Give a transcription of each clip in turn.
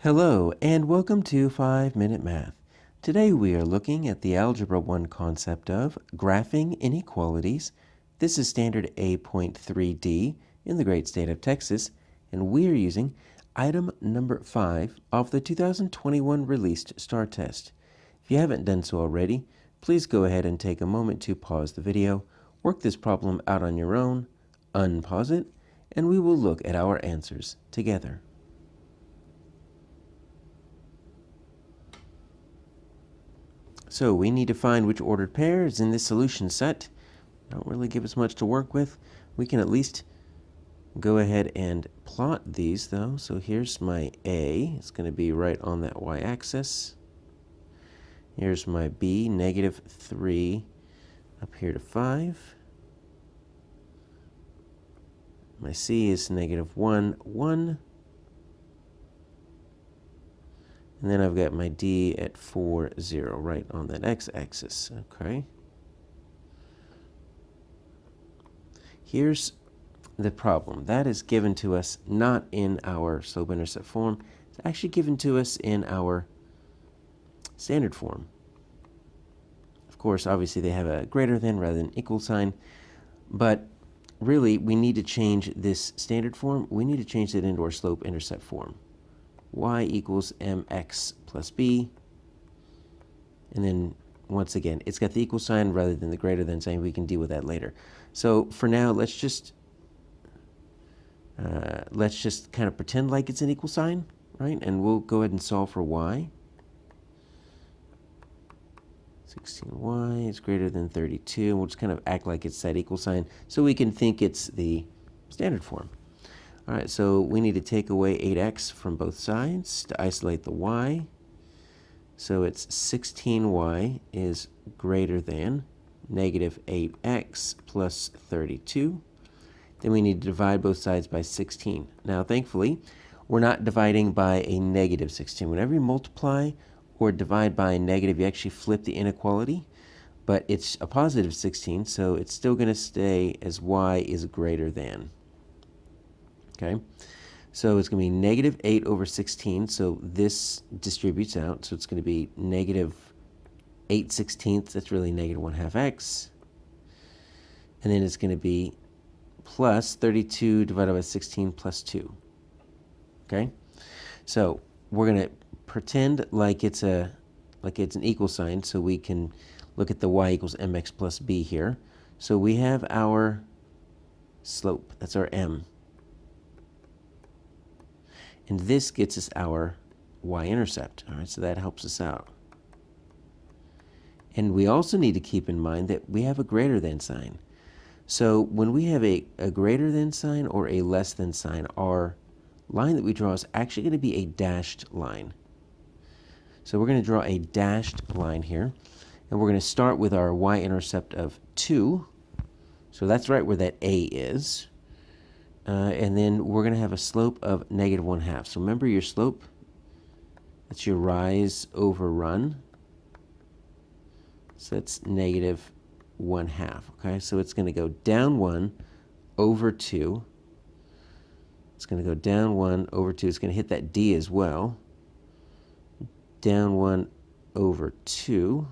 Hello, and welcome to 5-Minute Math. Today we are looking at the Algebra 1 concept of graphing inequalities. This is standard A.3D in the great state of Texas, and we are using item number 5 of the 2021 released STAAR test. If you haven't done so already, please go ahead and take a moment to pause the video, work this problem out on your own, unpause it, and we will look at our answers together. So we need to find which ordered pair is in this solution set. Don't really give us much to work with. We can at least go ahead and plot these though. So here's my A. It's going to be right on that y-axis. Here's my B, -3 up here to 5. My C is -1, 1. And then I've got my D at 4, 0, right on that x-axis, okay? Here's the problem. That is given to us not in our slope-intercept form. It's actually given to us in our standard form. Of course, obviously they have a greater than rather than equal sign, but really we need to change this standard form. We need to change it into our slope-intercept form. Y equals mx plus b, and then once again it's got the equal sign rather than the greater than sign. We can deal with that later. So for now, let's just kind of pretend like it's an equal sign, right? And we'll go ahead and solve for y. 16y is greater than 32. We'll just kind of act like it's that equal sign so we can think it's the standard form. All right, so we need to take away 8x from both sides to isolate the y. So it's 16y is greater than -8x plus 32. Then we need to divide both sides by 16. Now, thankfully, we're not dividing by a -16. Whenever you multiply or divide by a negative, you actually flip the inequality, but it's a positive 16, so it's still going to stay as y is greater than. Okay, so it's going to be -8 over 16, so this distributes out, so it's going to be -8/16. That's really -1/2 x. And then it's going to be plus 32 divided by 16 plus 2. Okay, so we're going to pretend like it's an equal sign, so we can look at the y equals mx plus b here. So we have our slope, that's our m. And this gets us our y-intercept. All right, so that helps us out. And we also need to keep in mind that we have a greater than sign. So when we have a greater than sign or a less than sign, our line that we draw is actually going to be a dashed line. So we're going to draw a dashed line here. And we're going to start with our y-intercept of 2. So that's right where that A is. And then we're going to have a slope of -1/2. So remember your slope, that's your rise over run. So that's -1/2. Okay, so it's going to go down 1 over 2. It's going to go down 1 over 2. It's going to hit that D as well. Down 1 over 2.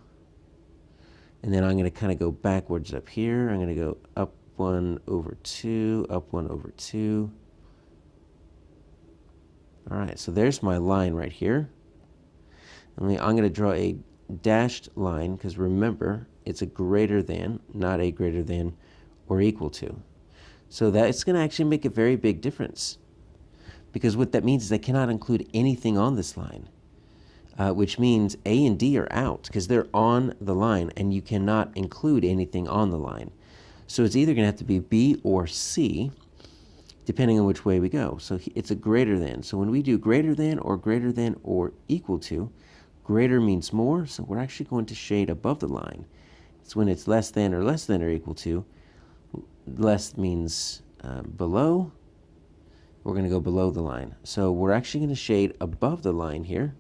And then I'm going to kind of go backwards up here. I'm going to go up 1 over 2, up 1 over 2. All right, so there's my line right here. I'm going to draw a dashed line because remember, it's a greater than, not a greater than or equal to. So that's going to actually make a very big difference, because what that means is I cannot include anything on this line, which means A and D are out because they're on the line and you cannot include anything on the line. So it's either going to have to be B or C, depending on which way we go. So it's a greater than. So when we do greater than or equal to, greater means more, so we're actually going to shade above the line. It's when it's less than or equal to. Less means below. We're going to go below the line. So we're actually going to shade above the line here.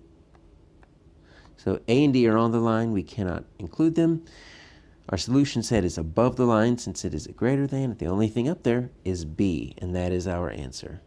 So A and D are on the line. We cannot include them. Our solution set is above the line since it is a greater than. The only thing up there is B, and that is our answer.